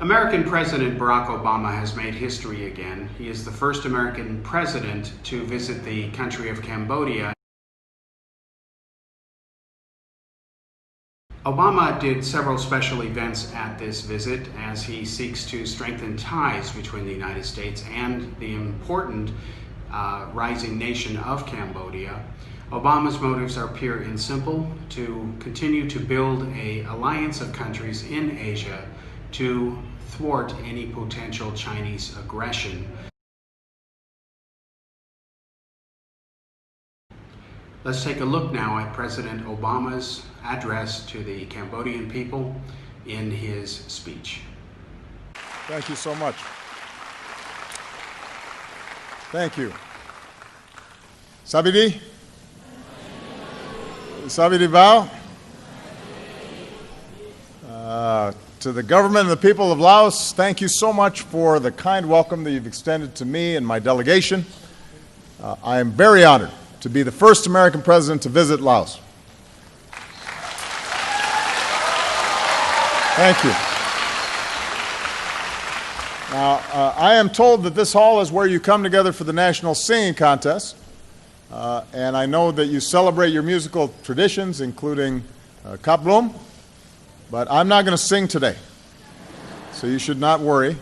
American President Barack Obama has made history again. He is the first American president to visit the country of Cambodia. Obama did several special events at this visit as he seeks to strengthen ties between the United States and the important rising nation of Cambodia. Obama's motives are pure and simple: to continue to build an alliance of countries in Asia to thwart any potential Chinese aggression. Let's take a look now at President Obama's address to the Cambodian people in his speech. Thank you so much. Thank you. Sabidi? Sabidi Bao? To the government and the people of Laos, thank you so much for the kind welcome that you've extended to me and my delegation. I am very honored to be the first American president to visit Laos. Thank you. Now, I am told that this hall is where you come together for the National Singing Contest, and I know that you celebrate your musical traditions, including Kaplum. But I'm not going to sing today, so you should not worry.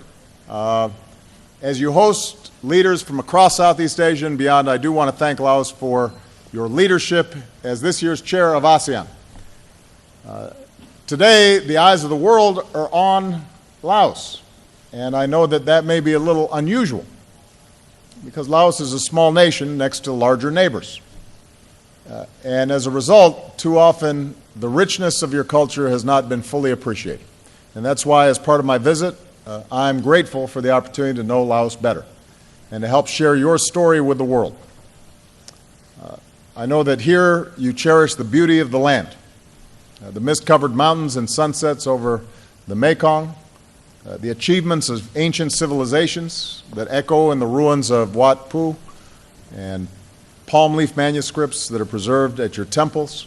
As you host leaders from across Southeast Asia and beyond, I do want to thank Laos for your leadership as this year's chair of ASEAN. Today, the eyes of the world are on Laos, and I know that that may be a little unusual because Laos is a small nation next to larger neighbors. And as a result, too often, the richness of your culture has not been fully appreciated. And that's why, as part of my visit, I'm grateful for the opportunity to know Laos better and to help share your story with the world. I know that here you cherish the beauty of the land, the mist-covered mountains and sunsets over the Mekong, the achievements of ancient civilizations that echo in the ruins of Wat Pu, and palm leaf manuscripts that are preserved at your temples.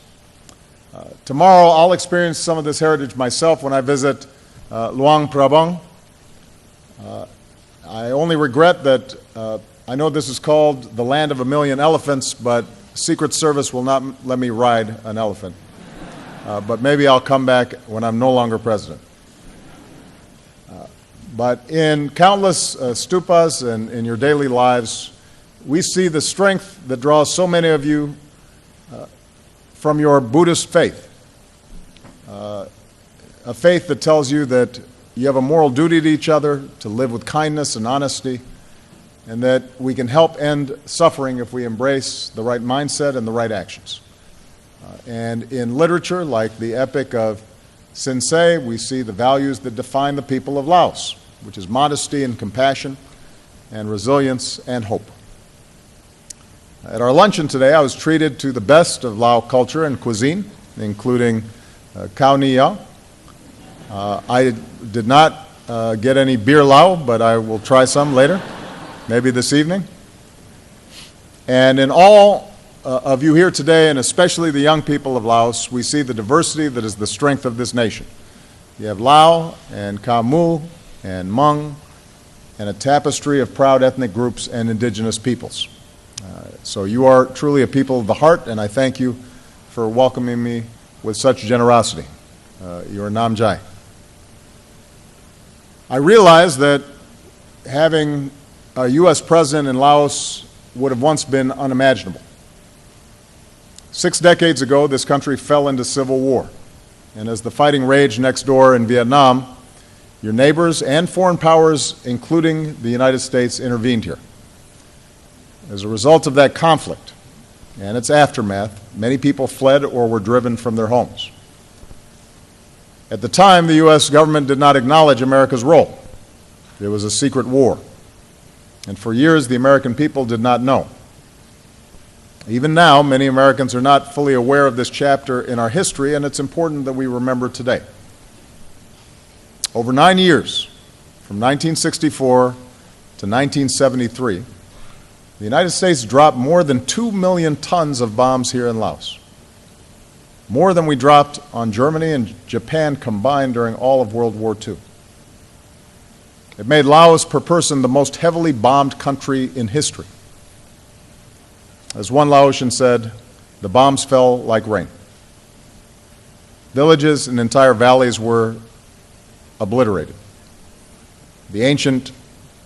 Tomorrow, I'll experience some of this heritage myself when I visit Luang Prabang. I only regret that I know this is called the land of a million elephants, but Secret Service will not let me ride an elephant. But maybe I'll come back when I'm no longer president. But in countless stupas and in your daily lives, we see the strength that draws so many of you from your Buddhist faith, a faith that tells you that you have a moral duty to each other, to live with kindness and honesty, and that we can help end suffering if we embrace the right mindset and the right actions. And in literature, like the epic of Sin Se, we see the values that define the people of Laos, which is modesty and compassion and resilience and hope. At our luncheon today, I was treated to the best of Lao culture and cuisine, including khao ni yao. I did not get any beer Lao, but I will try some later, maybe this evening. And in all of you here today, and especially the young people of Laos, we see the diversity that is the strength of this nation. You have Lao and Khmer Mu and Hmong, and a tapestry of proud ethnic groups and indigenous peoples. So you are truly a people of the heart, and I thank you for welcoming me with such generosity. You are Nam Jai. I realize that having a U.S. president in Laos would have once been unimaginable. 6 decades ago, this country fell into civil war. And as the fighting raged next door in Vietnam, your neighbors and foreign powers, including the United States, intervened here. As a result of that conflict and its aftermath, many people fled or were driven from their homes. At the time, the U.S. government did not acknowledge America's role. It was a secret war. And for years, the American people did not know. Even now, many Americans are not fully aware of this chapter in our history, and it's important that we remember today. Over 9 years, from 1964 to 1973, the United States dropped more than 2 million tons of bombs here in Laos, more than we dropped on Germany and Japan combined during all of World War II. It made Laos per person the most heavily bombed country in history. As one Laotian said, the bombs fell like rain. Villages and entire valleys were obliterated. The ancient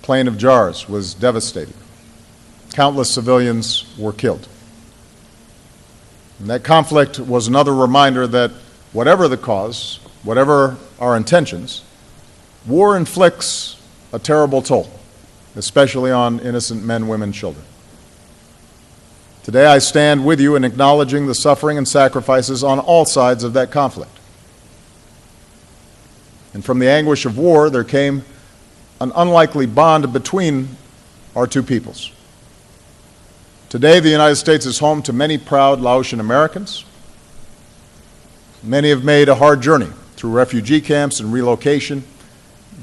Plain of Jars was devastated. Countless civilians were killed. And that conflict was another reminder that whatever the cause, whatever our intentions, war inflicts a terrible toll, especially on innocent men, women, children. Today I stand with you in acknowledging the suffering and sacrifices on all sides of that conflict. And from the anguish of war, there came an unlikely bond between our two peoples. Today, the United States is home to many proud Laotian Americans. Many have made a hard journey through refugee camps and relocation,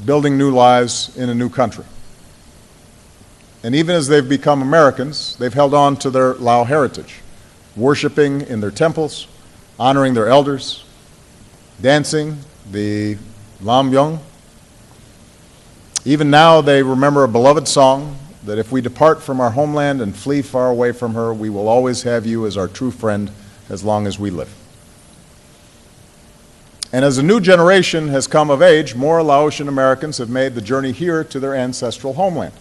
building new lives in a new country. And even as they've become Americans, they've held on to their Lao heritage, worshiping in their temples, honoring their elders, dancing the Lam Yong. Even now, they remember a beloved song that if we depart from our homeland and flee far away from her, we will always have you as our true friend as long as we live. And as a new generation has come of age, more Laotian Americans have made the journey here to their ancestral homeland.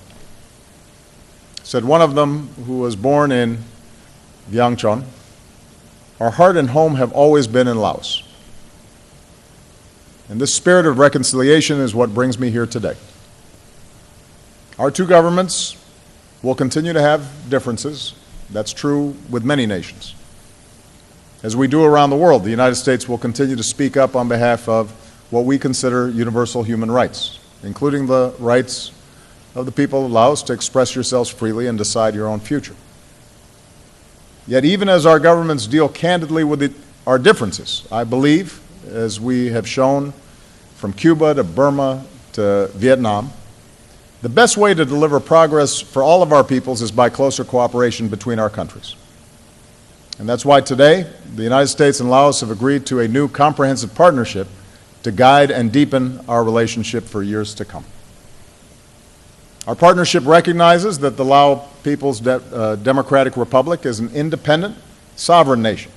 Said one of them, who was born in Vientiane, our heart and home have always been in Laos. And this spirit of reconciliation is what brings me here today. Our two governments will continue to have differences. That's true with many nations. As we do around the world, the United States will continue to speak up on behalf of what we consider universal human rights, including the rights of the people of Laos to express yourselves freely and decide your own future. Yet even as our governments deal candidly with our differences, I believe, as we have shown from Cuba to Burma to Vietnam, the best way to deliver progress for all of our peoples is by closer cooperation between our countries. And that's why today, the United States and Laos have agreed to a new comprehensive partnership to guide and deepen our relationship for years to come. Our partnership recognizes that the Lao People's Democratic Republic is an independent, sovereign nation.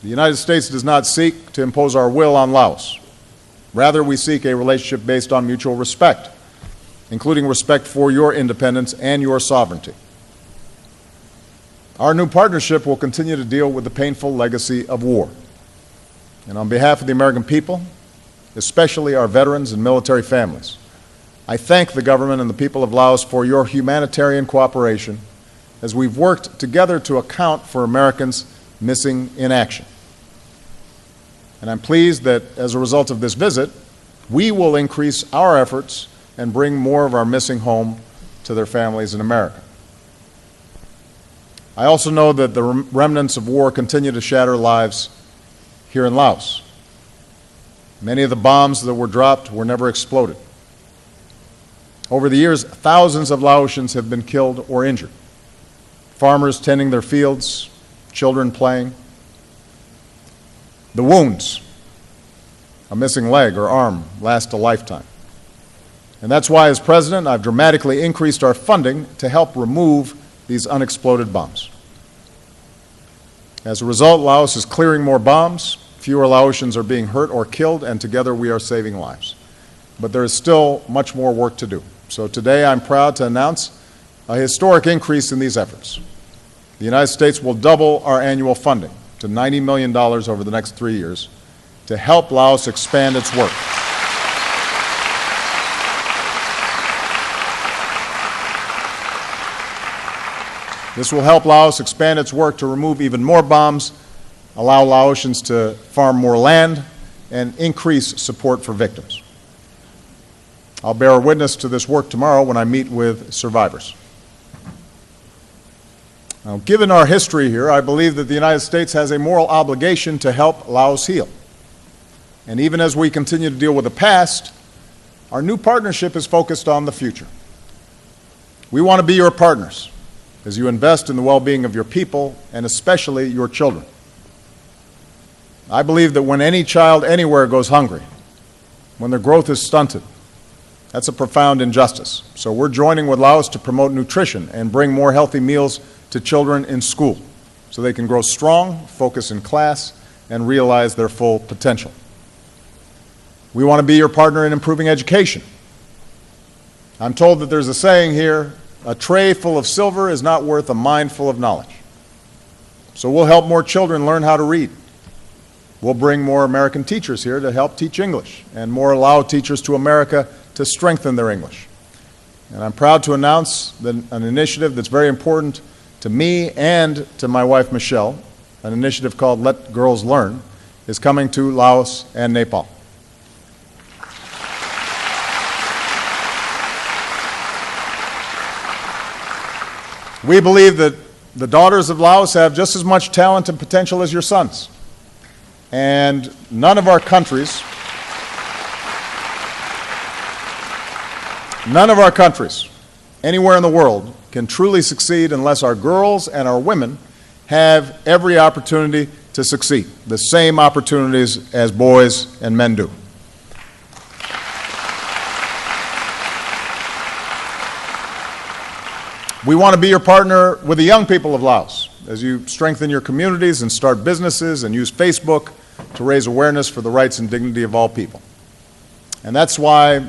The United States does not seek to impose our will on Laos. Rather, we seek a relationship based on mutual respect, including respect for your independence and your sovereignty. Our new partnership will continue to deal with the painful legacy of war. And on behalf of the American people, especially our veterans and military families, I thank the government and the people of Laos for your humanitarian cooperation as we've worked together to account for Americans missing in action. And I'm pleased that as a result of this visit, we will increase our efforts and bring more of our missing home to their families in America. I also know that the remnants of war continue to shatter lives here in Laos. Many of the bombs that were dropped were never exploded. Over the years, thousands of Laotians have been killed or injured. Farmers tending their fields, children playing. The wounds, a missing leg or arm, last a lifetime. And that's why, as president, I've dramatically increased our funding to help remove these unexploded bombs. As a result, Laos is clearing more bombs, fewer Laotians are being hurt or killed, and together we are saving lives. But there is still much more work to do. So today I'm proud to announce a historic increase in these efforts. The United States will double our annual funding to $90 million over the next 3 years to help Laos expand its work. This will help Laos expand its work to remove even more bombs, allow Laotians to farm more land, and increase support for victims. I'll bear witness to this work tomorrow when I meet with survivors. Now, given our history here, I believe that the United States has a moral obligation to help Laos heal. And even as we continue to deal with the past, our new partnership is focused on the future. We want to be your partners as you invest in the well-being of your people and especially your children. I believe that when any child anywhere goes hungry, when their growth is stunted, that's a profound injustice. So we're joining with Laos to promote nutrition and bring more healthy meals to children in school so they can grow strong, focus in class, and realize their full potential. We want to be your partner in improving education. I'm told that there's a saying here, a tray full of silver is not worth a mine full of knowledge. So we'll help more children learn how to read. We'll bring more American teachers here to help teach English, and more Lao teachers to America to strengthen their English. And I'm proud to announce that an initiative that's very important to me and to my wife Michelle, an initiative called Let Girls Learn, is coming to Laos and Nepal. We believe that the daughters of Laos have just as much talent and potential as your sons. And none of our countries anywhere in the world can truly succeed unless our girls and our women have every opportunity to succeed, the same opportunities as boys and men do. We want to be your partner with the young people of Laos as you strengthen your communities and start businesses and use Facebook to raise awareness for the rights and dignity of all people. And that's why,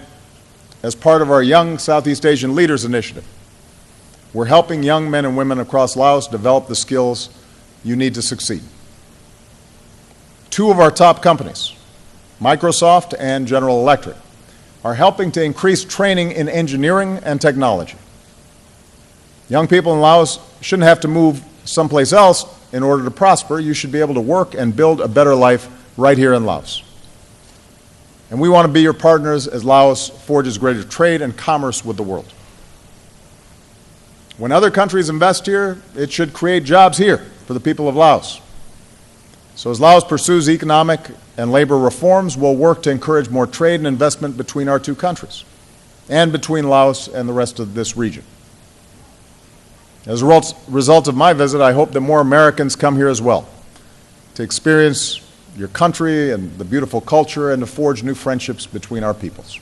as part of our Young Southeast Asian Leaders Initiative, we're helping young men and women across Laos develop the skills you need to succeed. Two of our top companies, Microsoft and General Electric, are helping to increase training in engineering and technology. Young people in Laos shouldn't have to move someplace else in order to prosper. You should be able to work and build a better life right here in Laos. And we want to be your partners as Laos forges greater trade and commerce with the world. When other countries invest here, it should create jobs here for the people of Laos. So as Laos pursues economic and labor reforms, we'll work to encourage more trade and investment between our two countries and between Laos and the rest of this region. As a result of my visit, I hope that more Americans come here as well to experience your country and the beautiful culture and to forge new friendships between our peoples.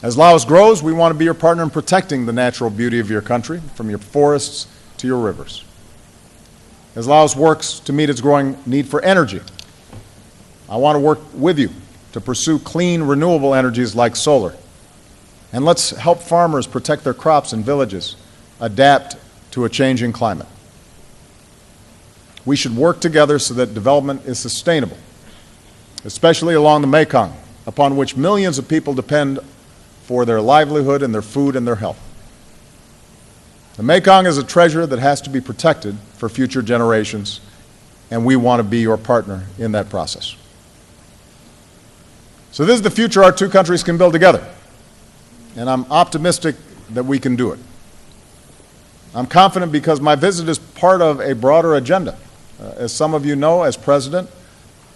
As Laos grows, we want to be your partner in protecting the natural beauty of your country, from your forests to your rivers. As Laos works to meet its growing need for energy, I want to work with you to pursue clean, renewable energies like solar. And let's help farmers protect their crops and villages, adapt to a changing climate. We should work together so that development is sustainable, especially along the Mekong, upon which millions of people depend for their livelihood and their food and their health. The Mekong is a treasure that has to be protected for future generations, and we want to be your partner in that process. So this is the future our two countries can build together. And I'm optimistic that we can do it. I'm confident because my visit is part of a broader agenda. As some of you know, as President,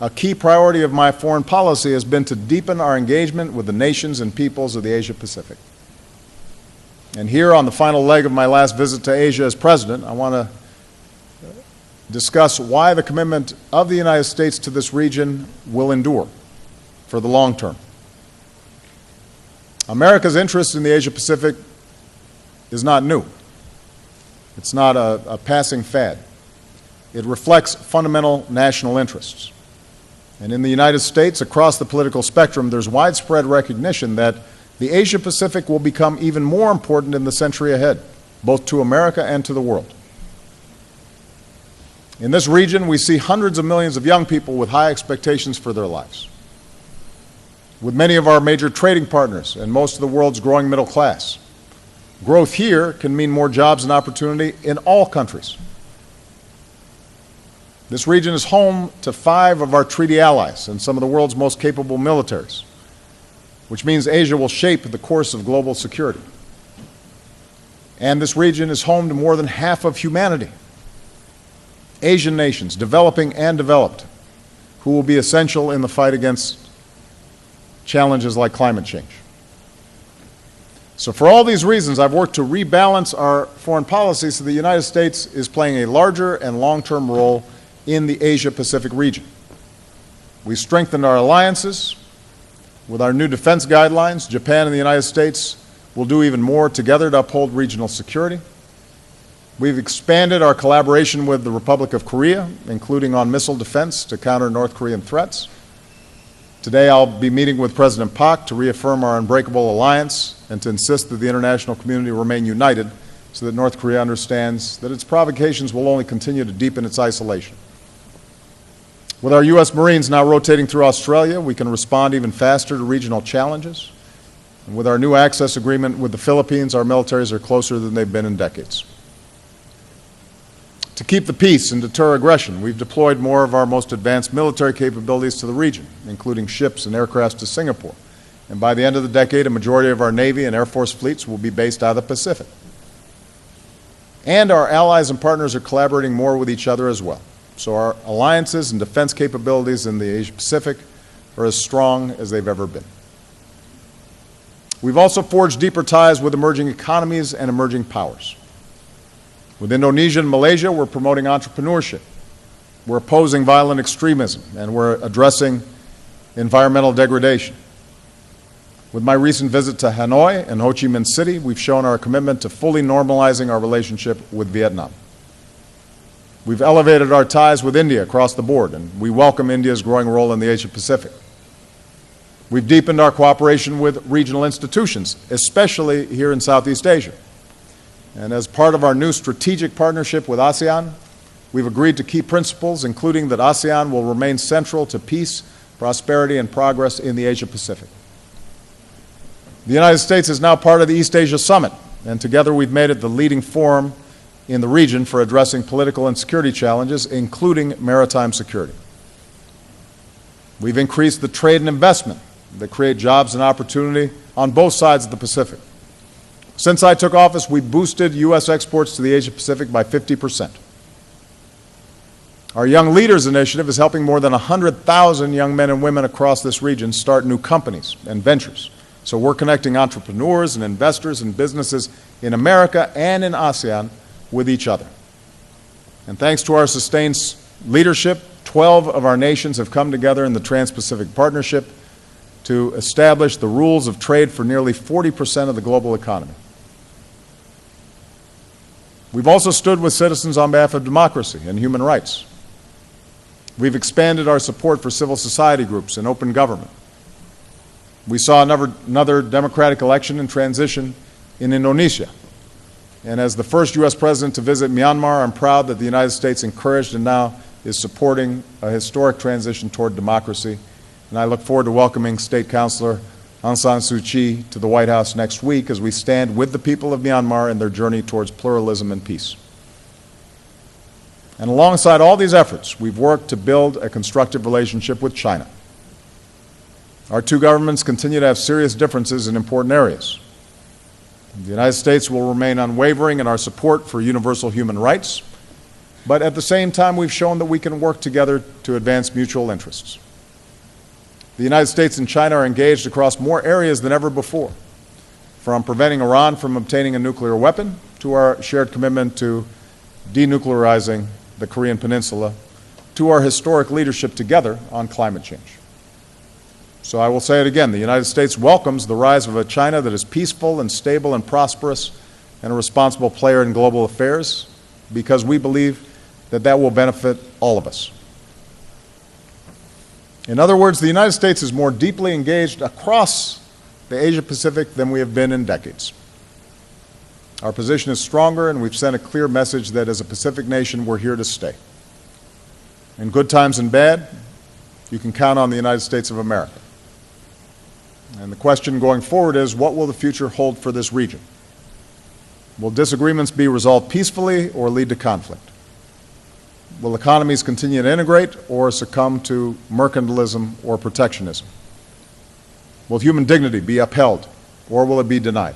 a key priority of my foreign policy has been to deepen our engagement with the nations and peoples of the Asia-Pacific. And here on the final leg of my last visit to Asia as President, I want to discuss why the commitment of the United States to this region will endure for the long term. America's interest in the Asia-Pacific is not new. It's not a passing fad. It reflects fundamental national interests. And in the United States, across the political spectrum, there's widespread recognition that the Asia-Pacific will become even more important in the century ahead, both to America and to the world. In this region, we see hundreds of millions of young people with high expectations for their lives. With many of our major trading partners and most of the world's growing middle class, growth here can mean more jobs and opportunity in all countries. This region is home to 5 of our treaty allies and some of the world's most capable militaries, which means Asia will shape the course of global security. And this region is home to more than half of humanity, Asian nations, developing and developed, who will be essential in the fight against challenges like climate change. So for all these reasons, I've worked to rebalance our foreign policy so the United States is playing a larger and long-term role in the Asia-Pacific region. We've strengthened our alliances. With our new defense guidelines, Japan and the United States will do even more together to uphold regional security. We've expanded our collaboration with the Republic of Korea, including on missile defense to counter North Korean threats. Today I'll be meeting with President Park to reaffirm our unbreakable alliance and to insist that the international community remain united so that North Korea understands that its provocations will only continue to deepen its isolation. With our U.S. Marines now rotating through Australia, we can respond even faster to regional challenges. And with our new access agreement with the Philippines, our militaries are closer than they've been in decades. To keep the peace and deter aggression, we've deployed more of our most advanced military capabilities to the region, including ships and aircraft to Singapore. And by the end of the decade, a majority of our Navy and Air Force fleets will be based out of the Pacific. And our allies and partners are collaborating more with each other as well. So our alliances and defense capabilities in the Asia-Pacific are as strong as they've ever been. We've also forged deeper ties with emerging economies and emerging powers. With Indonesia and Malaysia, we're promoting entrepreneurship. We're opposing violent extremism, and we're addressing environmental degradation. With my recent visit to Hanoi and Ho Chi Minh City, we've shown our commitment to fully normalizing our relationship with Vietnam. We've elevated our ties with India across the board, and we welcome India's growing role in the Asia-Pacific. We've deepened our cooperation with regional institutions, especially here in Southeast Asia. And as part of our new strategic partnership with ASEAN, we've agreed to key principles, including that ASEAN will remain central to peace, prosperity, and progress in the Asia-Pacific. The United States is now part of the East Asia Summit, and together we've made it the leading forum in the region for addressing political and security challenges, including maritime security. We've increased the trade and investment that create jobs and opportunity on both sides of the Pacific. Since I took office, we boosted U.S. exports to the Asia-Pacific by 50%. Our Young Leaders Initiative is helping more than 100,000 young men and women across this region start new companies and ventures. So we're connecting entrepreneurs and investors and businesses in America and in ASEAN with each other. And thanks to our sustained leadership, 12 of our nations have come together in the Trans-Pacific Partnership to establish the rules of trade for nearly 40% of the global economy. We've also stood with citizens on behalf of democracy and human rights. We've expanded our support for civil society groups and open government. We saw another democratic election and transition in Indonesia. And as the first U.S. president to visit Myanmar, I'm proud that the United States encouraged and now is supporting a historic transition toward democracy. And I look forward to welcoming State Councilor Aung San Suu Kyi to the White House next week as we stand with the people of Myanmar in their journey towards pluralism and peace. And alongside all these efforts, we've worked to build a constructive relationship with China. Our two governments continue to have serious differences in important areas. The United States will remain unwavering in our support for universal human rights, but at the same time, we've shown that we can work together to advance mutual interests. The United States and China are engaged across more areas than ever before, from preventing Iran from obtaining a nuclear weapon to our shared commitment to denuclearizing the Korean Peninsula, to our historic leadership together on climate change. So I will say it again, the United States welcomes the rise of a China that is peaceful and stable and prosperous and a responsible player in global affairs, because we believe that that will benefit all of us. In other words, the United States is more deeply engaged across the Asia-Pacific than we have been in decades. Our position is stronger, and we've sent a clear message that as a Pacific nation, we're here to stay. In good times and bad, you can count on the United States of America. And the question going forward is, what will the future hold for this region? Will disagreements be resolved peacefully or lead to conflict? Will economies continue to integrate or succumb to mercantilism or protectionism? Will human dignity be upheld or will it be denied?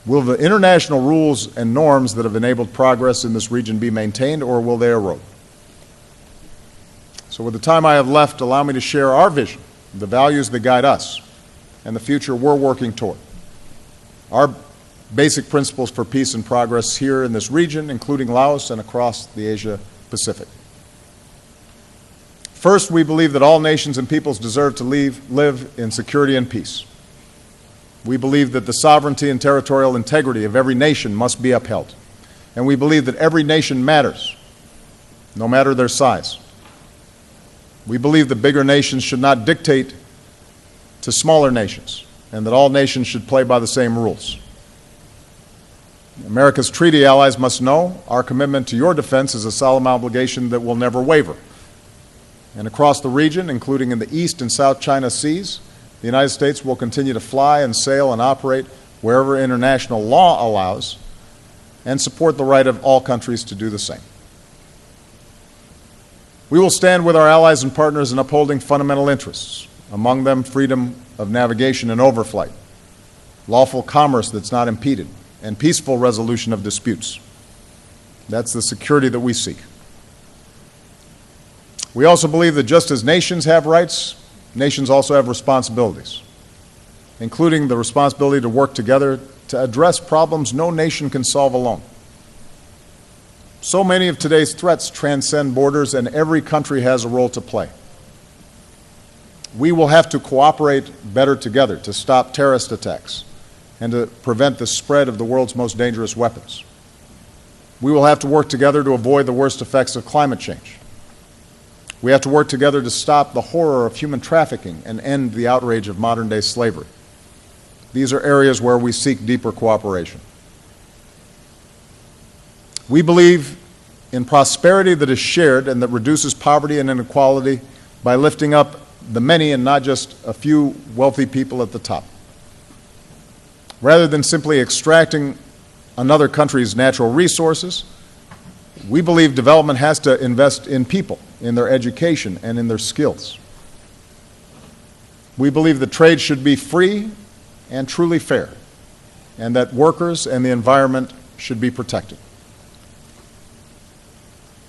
Will the international rules and norms that have enabled progress in this region be maintained or will they erode? So with the time I have left, allow me to share our vision, the values that guide us, and the future we're working toward. Our basic principles for peace and progress here in this region, including Laos and across the Asia-Pacific. First, we believe that all nations and peoples deserve to live in security and peace. We believe that the sovereignty and territorial integrity of every nation must be upheld. And we believe that every nation matters, no matter their size. We believe that bigger nations should not dictate to smaller nations, and that all nations should play by the same rules. America's treaty allies must know our commitment to your defense is a solemn obligation that will never waver. And across the region, including in the East and South China Seas, the United States will continue to fly and sail and operate wherever international law allows, and support the right of all countries to do the same. We will stand with our allies and partners in upholding fundamental interests, among them freedom of navigation and overflight, lawful commerce that's not impeded, and peaceful resolution of disputes. That's the security that we seek. We also believe that just as nations have rights, nations also have responsibilities, including the responsibility to work together to address problems no nation can solve alone. So many of today's threats transcend borders, and every country has a role to play. We will have to cooperate better together to stop terrorist attacks and to prevent the spread of the world's most dangerous weapons. We will have to work together to avoid the worst effects of climate change. We have to work together to stop the horror of human trafficking and end the outrage of modern-day slavery. These are areas where we seek deeper cooperation. We believe in prosperity that is shared and that reduces poverty and inequality by lifting up the many and not just a few wealthy people at the top. Rather than simply extracting another country's natural resources, we believe development has to invest in people, in their education, and in their skills. We believe that trade should be free and truly fair, and that workers and the environment should be protected.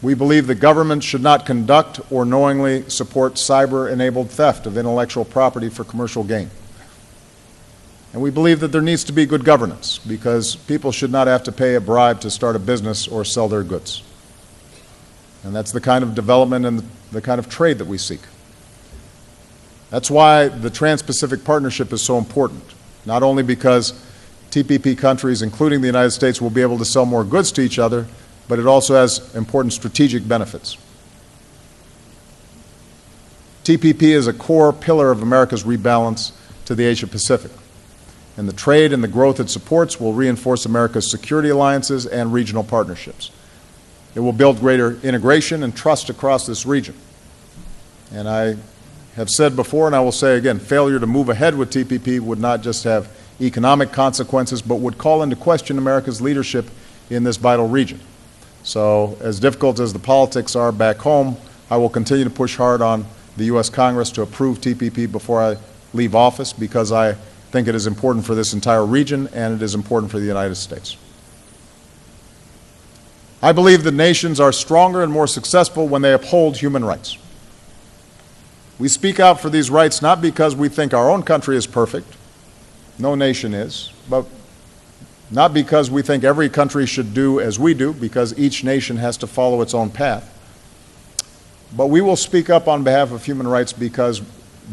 We believe that government should not conduct or knowingly support cyber-enabled theft of intellectual property for commercial gain. And we believe that there needs to be good governance, because people should not have to pay a bribe to start a business or sell their goods. And that's the kind of development and the kind of trade that we seek. That's why the Trans-Pacific Partnership is so important, not only because TPP countries, including the United States, will be able to sell more goods to each other, but it also has important strategic benefits. TPP is a core pillar of America's rebalance to the Asia-Pacific, and the trade and the growth it supports will reinforce America's security alliances and regional partnerships. It will build greater integration and trust across this region. And I have said before, and I will say again, failure to move ahead with TPP would not just have economic consequences, but would call into question America's leadership in this vital region. So, as difficult as the politics are back home, I will continue to push hard on the U.S. Congress to approve TPP before I leave office, because I think it is important for this entire region and it is important for the United States. I believe that nations are stronger and more successful when they uphold human rights. We speak out for these rights not because we think our own country is perfect, no nation is, but not because we think every country should do as we do, because each nation has to follow its own path. But we will speak up on behalf of human rights because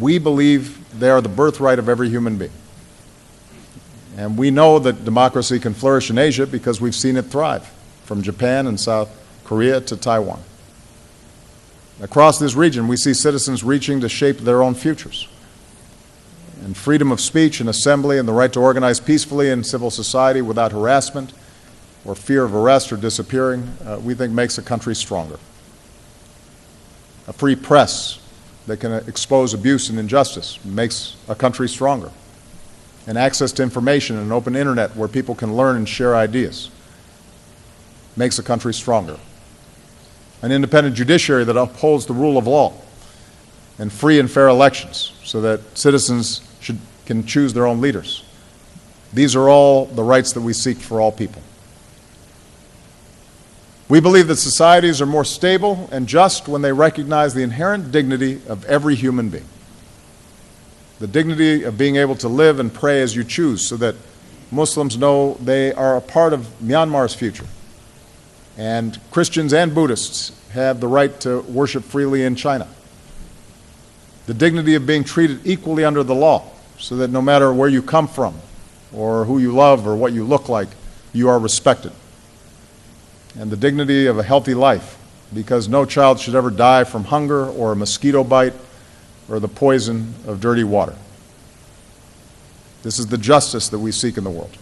we believe they are the birthright of every human being. And we know that democracy can flourish in Asia because we've seen it thrive, from Japan and South Korea to Taiwan. Across this region, we see citizens reaching to shape their own futures. And freedom of speech and assembly and the right to organize peacefully in civil society without harassment or fear of arrest or disappearing, we think makes a country stronger. A free press that can expose abuse and injustice makes a country stronger. And access to information and an open internet where people can learn and share ideas makes a country stronger. An independent judiciary that upholds the rule of law, and free and fair elections so that citizens can choose their own leaders. These are all the rights that we seek for all people. We believe that societies are more stable and just when they recognize the inherent dignity of every human being. the dignity of being able to live and pray as you choose so that Muslims know they are a part of Myanmar's future. And Christians and Buddhists have the right to worship freely in China. The dignity of being treated equally under the law so that no matter where you come from or who you love or what you look like, you are respected. And the dignity of a healthy life, because no child should ever die from hunger or a mosquito bite or the poison of dirty water. This is the justice that we seek in the world.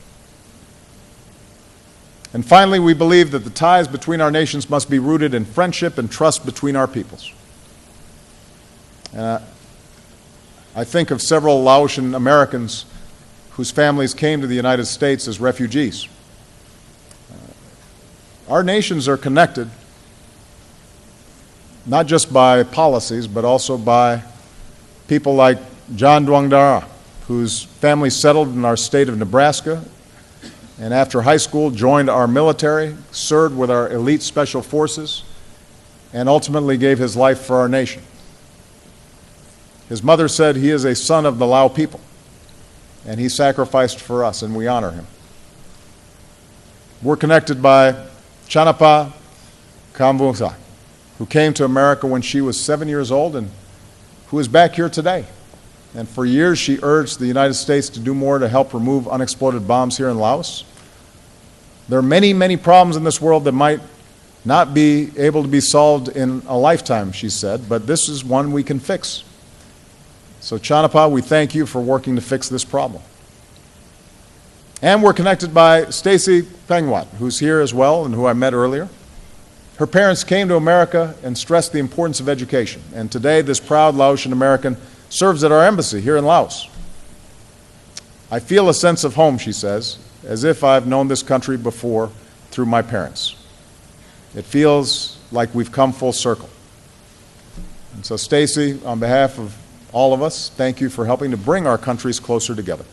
And finally, we believe that the ties between our nations must be rooted in friendship and trust between our peoples. I think of several Laotian Americans whose families came to the United States as refugees. Our nations are connected not just by policies, but also by people like John Duangdara, whose family settled in our state of Nebraska, and after high school joined our military, served with our elite special forces, and ultimately gave his life for our nation. His mother said he is a son of the Lao people, and he sacrificed for us, and we honor him. We're connected by Chanapa Kambusa, who came to America when she was 7 years old and who is back here today. And for years she urged the United States to do more to help remove unexploded bombs here in Laos. There are many, many problems in this world that might not be able to be solved in a lifetime, she said, but this is one we can fix. So Chanapa, we thank you for working to fix this problem. And we're connected by Stacy Pengwat, who's here as well and who I met earlier. Her parents came to America and stressed the importance of education. And today, this proud Laotian American serves at our embassy here in Laos. I feel a sense of home, she says, as if I've known this country before through my parents. It feels like we've come full circle. And so, Stacy, on behalf of all of us, thank you for helping to bring our countries closer together.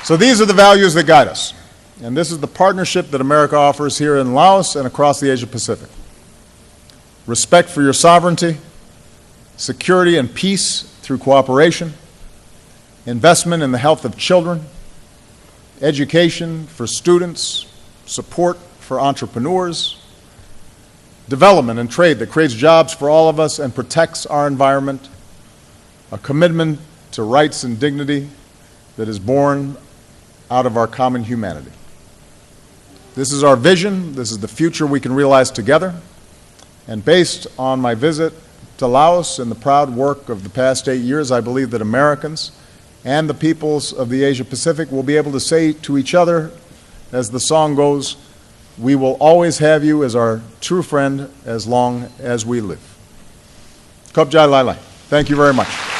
So these are the values that guide us. And this is the partnership that America offers here in Laos and across the Asia Pacific. Respect for your sovereignty, security and peace through cooperation, investment in the health of children, education for students, support for entrepreneurs, development and trade that creates jobs for all of us and protects our environment, a commitment to rights and dignity that is born out of our common humanity. This is our vision. This is the future we can realize together. And based on my visit to Laos and the proud work of the past 8 years, I believe that Americans and the peoples of the Asia Pacific will be able to say to each other, as the song goes, we will always have you as our true friend as long as we live. Khop Jai Lai Lai. Thank you very much.